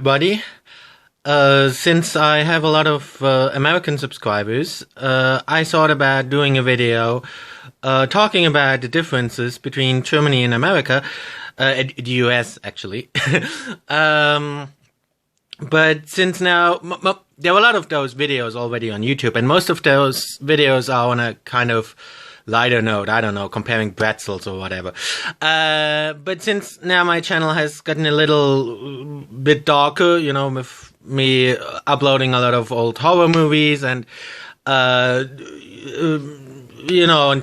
Everybody. Since I have a lot of American subscribers, I thought about doing a video talking about the differences between Germany and America, the US actually. But since now, there are a lot of those videos already on YouTube, and most of those videos are on a kind of lighter note, I don't know, comparing pretzels or whatever. But since now my channel has gotten a little bit darker, with me uploading a lot of old horror movies and, and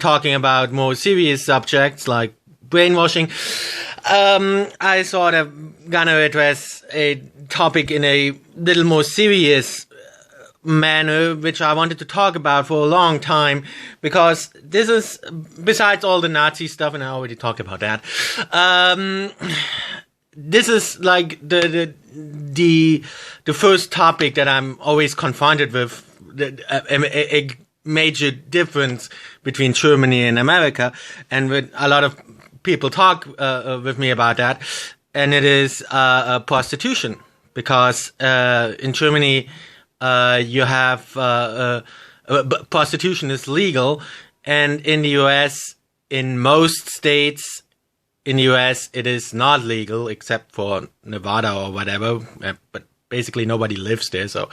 talking about more serious subjects like brainwashing, I thought I'm gonna address a topic in a little more serious manner, which I wanted to talk about for a long time, because this is, besides all the Nazi stuff, and I already talked about that, this is like the first topic that I'm always confronted with, a major difference between Germany and America, and with a lot of people talk with me about that, and it is prostitution, because in Germany you have prostitution is legal, and in the US, in most states in the US, it is not legal, except for Nevada or whatever, but basically nobody lives there, so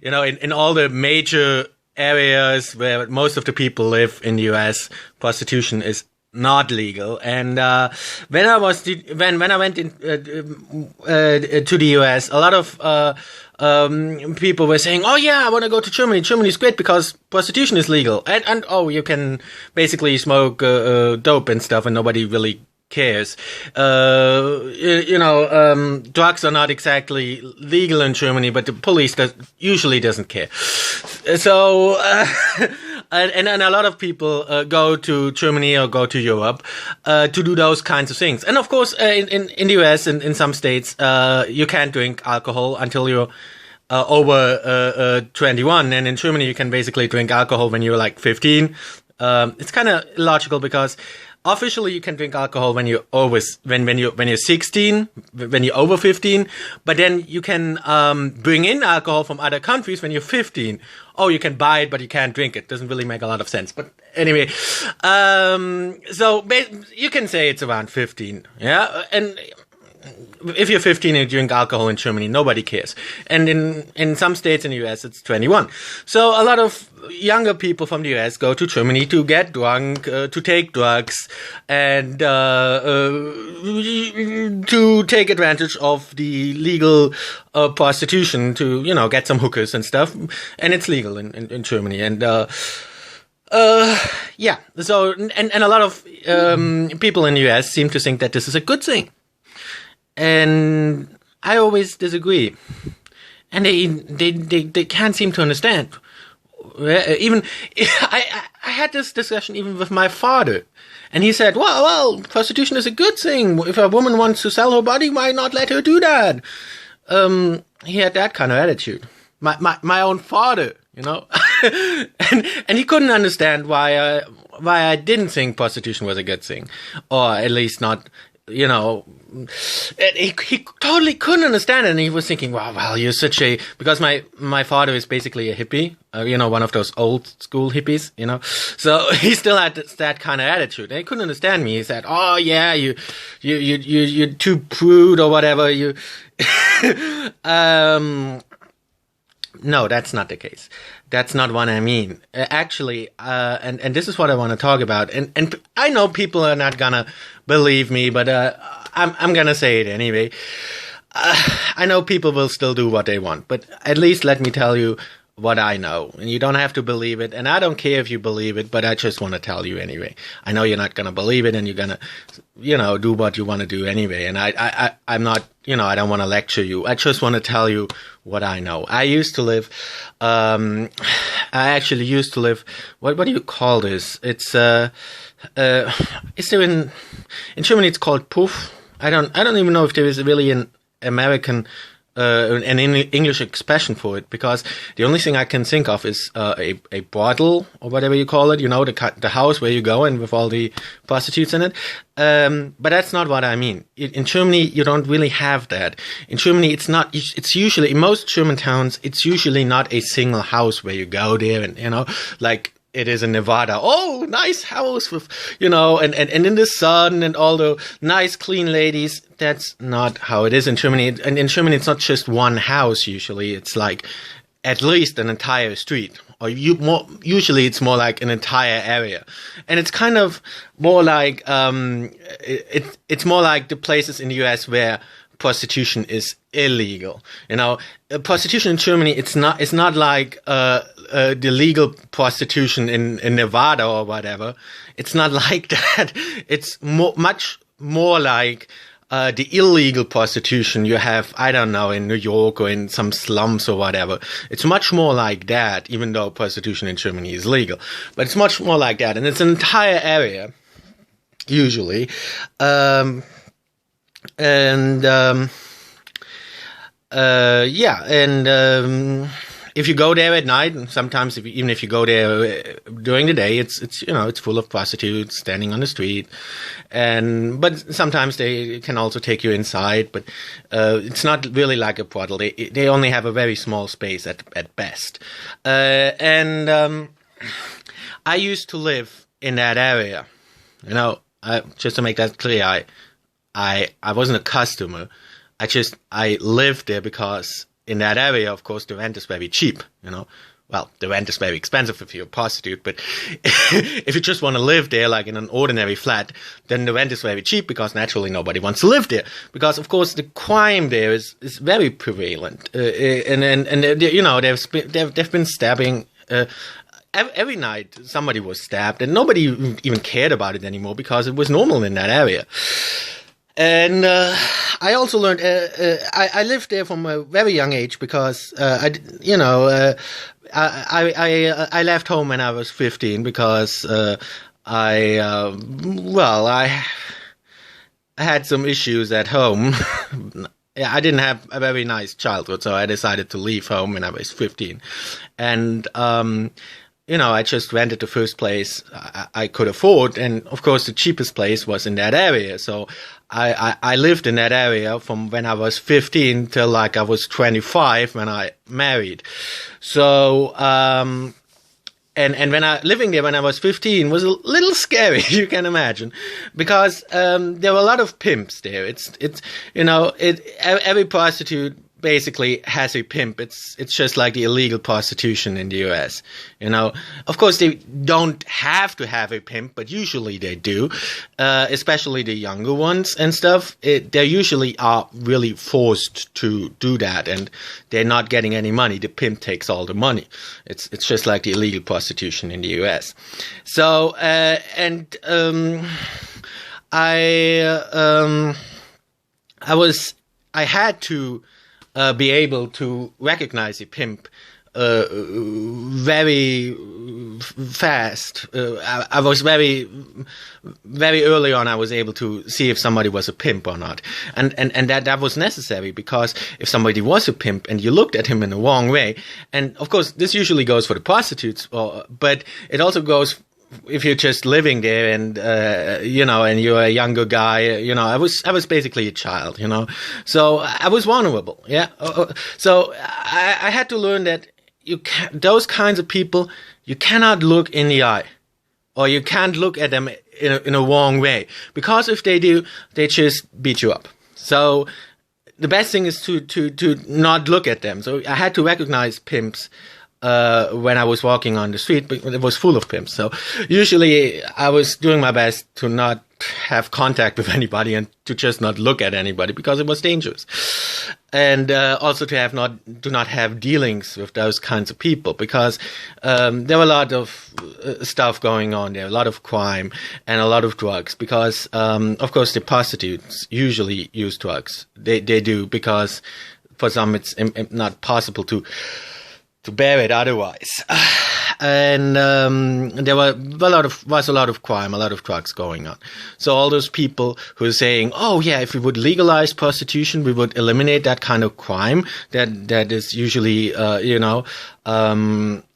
in all the major areas where most of the people live in the US, prostitution is not legal. And when I went in to the US, a lot of people were saying, "Oh yeah, I want to go to Germany. Germany's great because prostitution is legal, and oh, you can basically smoke dope and stuff, and nobody really cares." Drugs are not exactly legal in Germany, but the police usually doesn't care. So, and a lot of people go to Germany or go to Europe to do those kinds of things. And of course, in the US, in some states, you can't drink alcohol until you're over 21. And in Germany, you can basically drink alcohol when you're like 15. It's kind of illogical because officially, you can drink alcohol when you're over, when you're 16, when you're over 15, but then you can bring in alcohol from other countries when you're 15. Oh, you can buy it, but you can't drink it. Doesn't really make a lot of sense. But anyway, so you can say it's around 15, yeah? And if you're 15 and you drink alcohol in Germany, nobody cares. And in some states in the US, it's 21. So a lot of younger people from the US go to Germany to get drunk, to take drugs, and to take advantage of the legal prostitution to, get some hookers and stuff. And it's legal in Germany. And yeah. So, and a lot of people in the US seem to think that this is a good thing. And I always disagree, and they can't seem to understand. Even I had this discussion even with my father, and he said, "Well, prostitution is a good thing. If a woman wants to sell her body, why not let her do that?" He had that kind of attitude. My own father, and he couldn't understand why I didn't think prostitution was a good thing, or at least not. He totally couldn't understand it, and he was thinking, well, you're such a, because my father is basically a hippie, one of those old school hippies, so he still had that kind of attitude, and he couldn't understand me. He said, "Oh yeah, you're too prude or whatever, you," no, that's not the case. That's not what I mean. Actually, and this is what I want to talk about. And I know people are not gonna believe me, but I'm gonna say it anyway. I know people will still do what they want, but at least let me tell you what I know. And you don't have to believe it, and I don't care if you believe it, but I just want to tell you anyway. I know you're not gonna believe it, and you're gonna, do what you want to do anyway. And I'm not, I don't want to lecture you. I just want to tell you what I know. I used to live, I actually used to live, what do you call this? It's, is there in Germany it's called Puff. I don't even know if there is really an American an English expression for it, because the only thing I can think of is a brothel, or whatever you call it, the house where you go and with all the prostitutes in it. But that's not what I mean. In Germany, you don't really have that. In Germany, it's usually, in most German towns, it's usually not a single house where you go there and, like it is in Nevada. Oh, nice house with, and in the sun and all the nice, clean ladies. That's not how it is in Germany. And in Germany, it's not just one house usually. It's like at least an entire street. Or usually it's more like an entire area. And it's kind of more like, it's more like the places in the US where prostitution is illegal. Prostitution in Germany, it's not like the legal prostitution in Nevada or whatever. It's not like that. It's much more like the illegal prostitution you have, I don't know, in New York or in some slums or whatever. It's much more like that, even though prostitution in Germany is legal. But it's much more like that, and it's an entire area, usually. If you go there at night, and sometimes even if you go there during the day, it's full of prostitutes standing on the street, but sometimes they can also take you inside. But it's not really like a brothel. They only have a very small space at best. I used to live in that area. Just to make that clear, I wasn't a customer. I lived there because in that area, of course, the rent is very cheap, Well, the rent is very expensive if you're a prostitute, but if you just want to live there, like in an ordinary flat, then the rent is very cheap because naturally nobody wants to live there. Because, of course, the crime there is very prevalent. They've been stabbing, every night somebody was stabbed, and nobody even cared about it anymore because it was normal in that area. And I also learned, I lived there from a very young age because, I left home when I was 15 because I had some issues at home. Yeah, I didn't have a very nice childhood, so I decided to leave home when I was 15. And I just rented the first place I could afford, and of course the cheapest place was in that area. So I lived in that area from when I was 15 till like I was 25 when I married. So and when living there when I was 15 was a little scary, you can imagine, because there were a lot of pimps there. Every prostitute basically has a pimp. It's just like the illegal prostitution in the US. Of course they don't have to have a pimp, but usually they do, especially the younger ones and stuff. They usually are really forced to do that, and they're not getting any money. The pimp takes all the money. It's just like the illegal prostitution in the US. So I had to be able to recognize a pimp very fast. I was very, very early on. I was able to see if somebody was a pimp or not, and that was necessary, because if somebody was a pimp and you looked at him in the wrong way, and of course this usually goes for the prostitutes, but it also goes if you're just living there and, and you're a younger guy, I was basically a child, so I was vulnerable. Yeah. So I had to learn that those kinds of people, you cannot look in the eye, or you can't look at them in a wrong way, because if they do, they just beat you up. So the best thing is to not look at them. So I had to recognize pimps when I was walking on the street, but it was full of pimps. So usually I was doing my best to not have contact with anybody and to just not look at anybody, because it was dangerous. And also to not have dealings with those kinds of people, because there were a lot of stuff going on there, a lot of crime and a lot of drugs, because of course the prostitutes usually use drugs. They do, because for some it's not possible to bear it otherwise. and there was a lot of crime, a lot of drugs going on. So all those people who are saying, "Oh yeah, if we would legalize prostitution, we would eliminate that kind of crime that is usually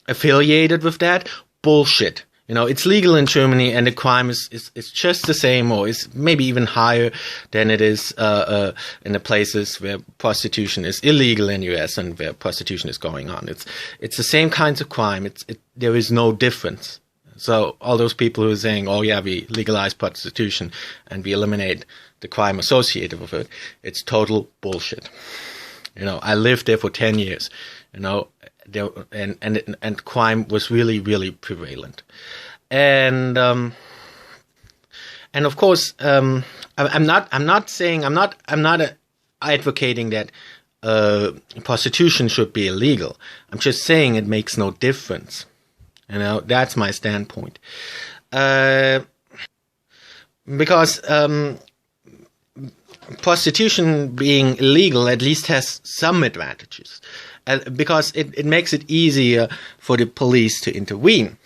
affiliated with that." Bullshit. It's legal in Germany, and the crime is just the same, or is maybe even higher than it is in the places where prostitution is illegal in US and where prostitution is going on. It's the same kinds of crime. There is no difference. So all those people who are saying, "Oh yeah, we legalize prostitution and we eliminate the crime associated with it," it's total bullshit. I lived there for 10 years. And crime was really, really prevalent. And of course, I'm not advocating that prostitution should be illegal. I'm just saying it makes no difference. That's my standpoint. Because prostitution being illegal at least has some advantages. Because it makes it easier for the police to intervene.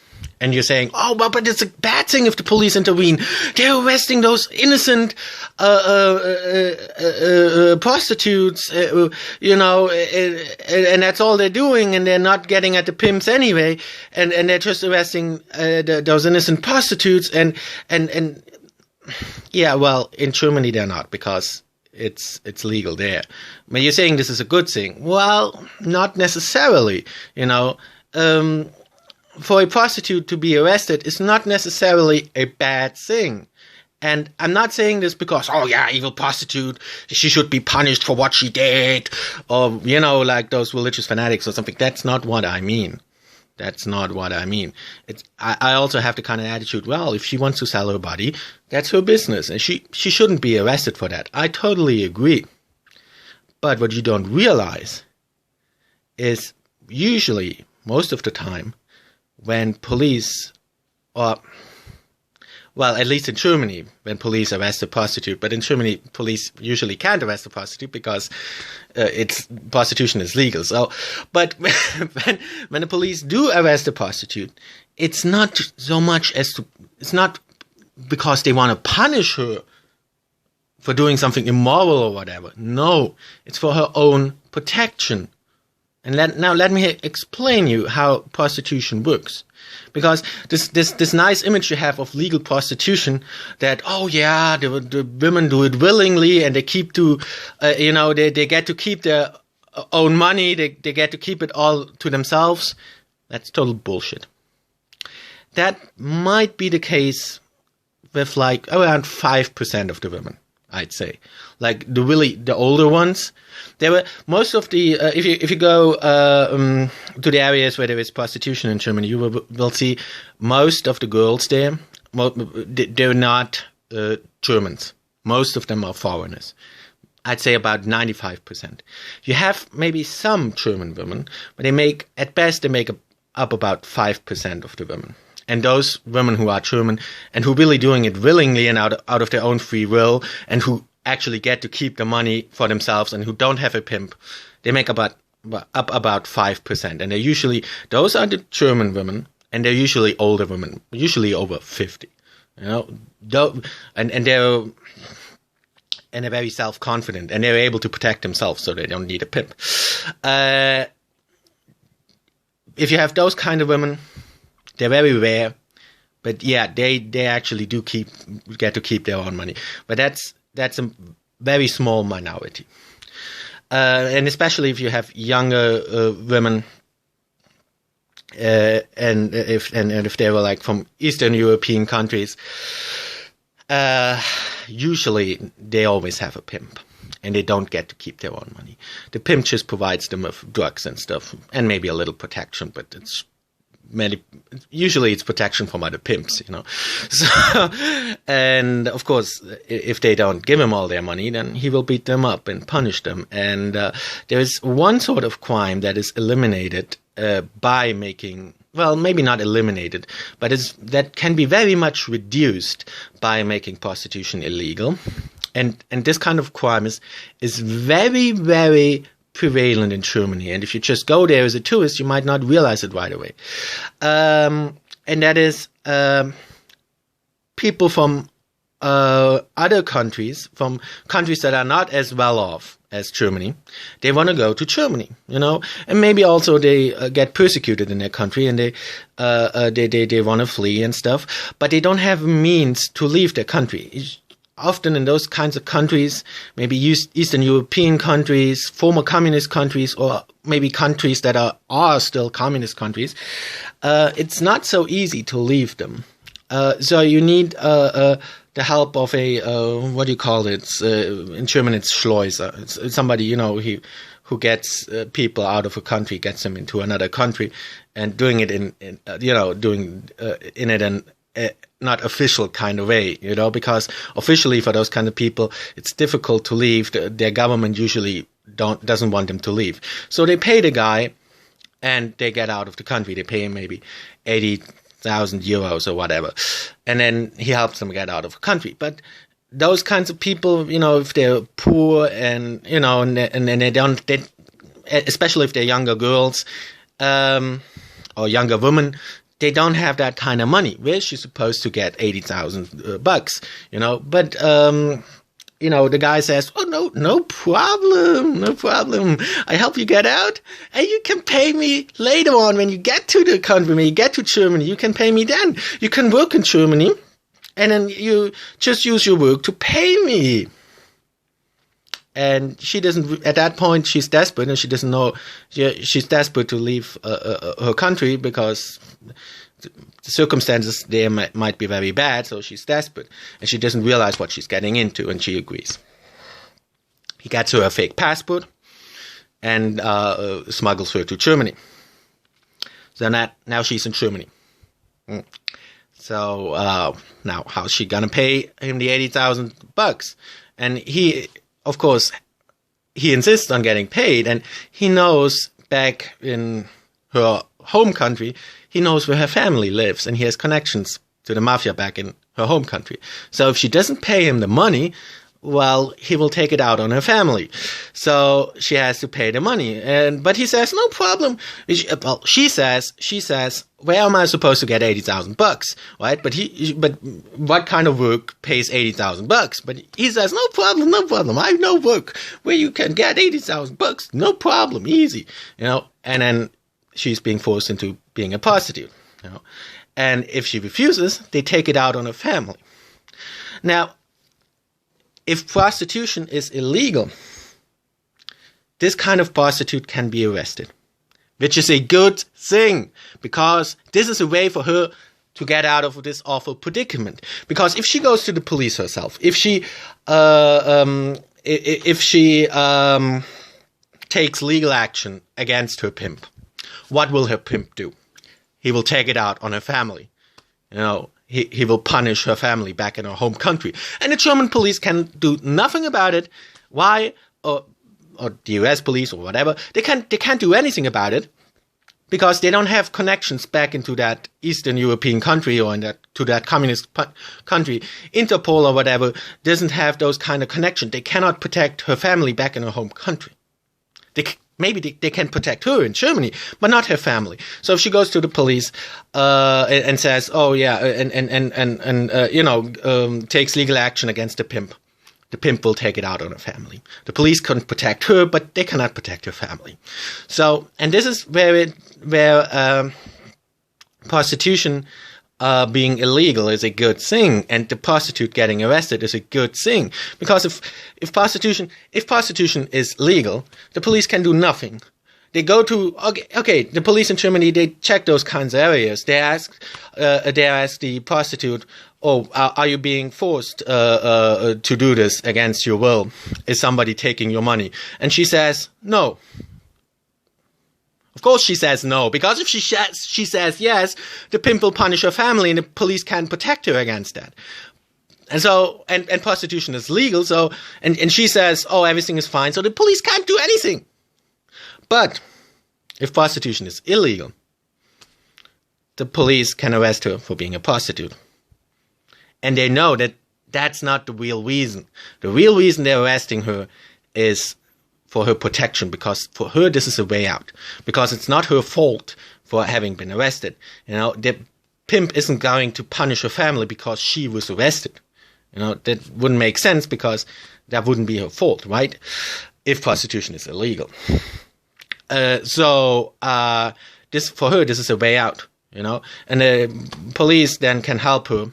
And you're saying, "Oh, but it's a bad thing if the police intervene. They're arresting those innocent prostitutes, and that's all they're doing, and they're not getting at the pimps anyway, and they're just arresting those innocent prostitutes, and yeah, well, in Germany they're not, because it's legal there. But you're saying this is a good thing. Well, not necessarily. For a prostitute to be arrested is not necessarily a bad thing. And I'm not saying this because, "Oh yeah, evil prostitute, she should be punished for what she did," or, like those religious fanatics or something. That's not what I mean. That's not what I mean. I also have the kind of attitude, well, if she wants to sell her body, that's her business, and she shouldn't be arrested for that. I totally agree. But what you don't realize is usually, most of the time, when police, at least in Germany, when police arrest a prostitute, but in Germany, police usually can't arrest a prostitute because prostitution is legal. So, but when the police do arrest a prostitute, it's not so much it's not because they want to punish her for doing something immoral or whatever. No, it's for her own protection. And let me explain you how prostitution works. Because this nice image you have of legal prostitution, that, "Oh yeah, the women do it willingly, and they keep they get to keep their own money, they get to keep it all to themselves," that's total bullshit. That might be the case with like around 5% of the women, I'd say. Like the older ones, there were most of the if you go to the areas where there is prostitution in Germany, you will see most of the girls there. They're not Germans. Most of them are foreigners. I'd say about 95%. You have maybe some German women, but they make up about 5% of the women. And those women who are German and who really doing it willingly and out of their own free will, and who actually get to keep the money for themselves and who don't have a pimp, they make up about 5%. And those are the German women, and they're usually older women, usually over 50. And they're very self-confident, and they're able to protect themselves, so they don't need a pimp. If you have those kind of women, they're very rare, but yeah, they actually do get to keep their own money. But that's a very small minority, and especially if you have younger women, and if they were like from Eastern European countries, usually they always have a pimp, and they don't get to keep their own money. The pimp just provides them with drugs and stuff, and maybe a little protection, but usually it's protection from other pimps, So, and of course, if they don't give him all their money, then he will beat them up and punish them. And there is one sort of crime that is eliminated by making, well, maybe not eliminated, but that can be very much reduced by making prostitution illegal. And this kind of crime is very, very prevalent in Germany. And if you just go there as a tourist, you might not realize it right away. And that is people from other countries, from countries that are not as well off as Germany, they want to go to Germany, and maybe also they get persecuted in their country, and they want to flee and stuff, but they don't have means to leave their country. Often in those kinds of countries, maybe Eastern European countries, former communist countries, or maybe countries that are still communist countries, it's not so easy to leave them. So you need the help of a what do you call it? In German, it's Schleuser. It's somebody who gets people out of a country, gets them into another country, and doing it in a not official kind of way, because officially for those kind of people, it's difficult to leave. Their government usually doesn't want them to leave, so they pay the guy, and they get out of the country. They pay him maybe 80,000 euros or whatever, and then he helps them get out of the country. But those kinds of people, if they're poor and they don't, especially if they're younger girls or younger women, they don't have that kind of money. Where is she supposed to get 80,000 bucks? But the guy says, "Oh, no problem. I help you get out, and you can pay me later on when you get to the country, when you get to Germany. You can pay me then. You can work in Germany, and then you just use your work to pay me." And she doesn't, at that point, she's desperate, and she doesn't know, she's desperate to leave her country because the circumstances there might be very bad, so she's desperate, and she doesn't realize what she's getting into, and she agrees. He gets her a fake passport and smuggles her to Germany. So now she's in Germany. So now how's she gonna pay him the 80,000 bucks? And he, of course, he insists on getting paid, and he knows back in her home country, he knows where her family lives, and he has connections to the mafia back in her home country. So if she doesn't pay him the money, well, he will take it out on her family. So she has to pay the money. But he says, "No problem." Well, she says, "Where am I supposed to get 80,000 bucks?" Right? But what kind of work pays 80,000 bucks? But he says, "No problem. I know work where you can get 80,000 bucks. No problem. Easy." And then she's being forced into being a prostitute. And if she refuses, they take it out on her family. Now, if prostitution is illegal, this kind of prostitute can be arrested, which is a good thing, because this is a way for her to get out of this awful predicament. Because if she goes to the police herself, if she takes legal action against her pimp, what will her pimp do? He will take it out on her family. He will punish her family back in her home country. And the German police can do nothing about it. Why? Or the US police or whatever. They can't do anything about it because they don't have connections back into that Eastern European country or to that communist country. Interpol or whatever doesn't have those kind of connections. They cannot protect her family back in her home country. Maybe they can protect her in Germany, but not her family. So if she goes to the police and says, "Oh yeah," and takes legal action against the pimp will take it out on her family. The police couldn't protect her, but they cannot protect her family. So, and this is where prostitution being illegal is a good thing, and the prostitute getting arrested is a good thing, because if prostitution is legal, the police can do nothing. They go to the police in Germany, they check those kinds of areas. They ask the prostitute, "Oh, are you being forced to do this against your will? Is somebody taking your money?" And she says no. Of course she says no, because if she says yes, the pimp will punish her family, and the police can't protect her against that. And so, and prostitution is legal, so, and she says, "Oh, everything is fine," so the police can't do anything. But if prostitution is illegal, the police can arrest her for being a prostitute. And they know that that's not the real reason. The real reason they're arresting her is for her protection, because for her this is a way out, because it's not her fault for having been arrested. The pimp isn't going to punish her family because she was arrested. That wouldn't make sense, because that wouldn't be her fault, right? If prostitution is illegal. This for her, this is a way out, and the police then can help her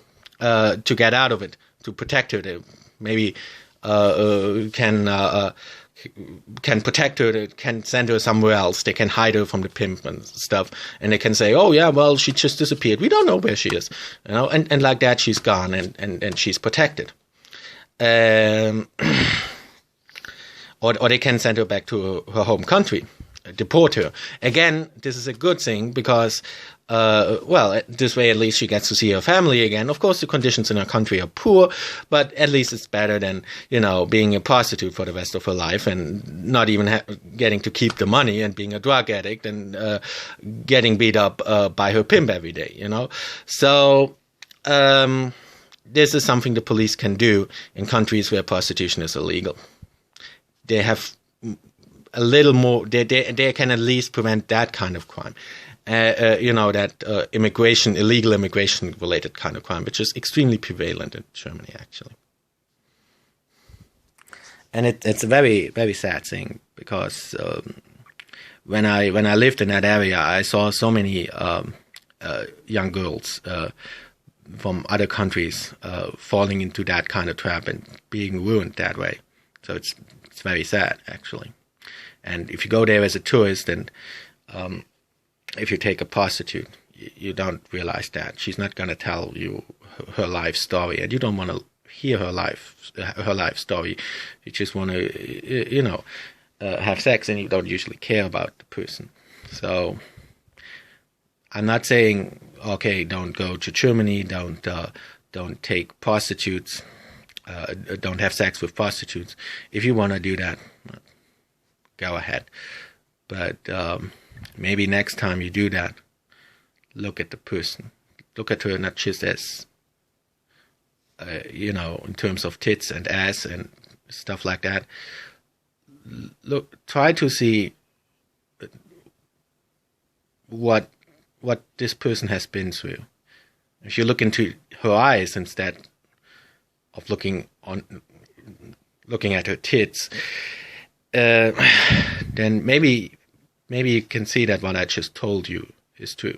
to get out of it, to protect her. They maybe can protect her. They can send her somewhere else. They can hide her from the pimp and stuff, and they can say, "Oh yeah, well, she just disappeared. We don't know where she is," and like that, she's gone and she's protected. Or they can send her back to her home country, deport her. Again, this is a good thing, because, this way at least she gets to see her family again. Of course, the conditions in her country are poor, but at least it's better than, being a prostitute for the rest of her life and not even getting to keep the money, and being a drug addict and getting beat up by her pimp every day, So, this is something the police can do in countries where prostitution is illegal. They have a little more. They can at least prevent that kind of crime, that illegal immigration related kind of crime, which is extremely prevalent in Germany, actually. And it's a very, very sad thing, because when I lived in that area, I saw so many young girls from other countries falling into that kind of trap and being ruined that way. So it's very sad, actually. And if you go there as a tourist, and if you take a prostitute, you don't realize that she's not going to tell you her life story, and you don't want to hear her life story. You just want to, have sex, and you don't usually care about the person. So I'm not saying, okay, don't go to Germany, don't take prostitutes. Don't have sex with prostitutes. If you want to do that, go ahead. But maybe next time you do that, look at the person. Look at her not just as, in terms of tits and ass and stuff like that. Try to see what this person has been through. If you look into her eyes instead of looking at her tits, then maybe you can see that what I just told you is true.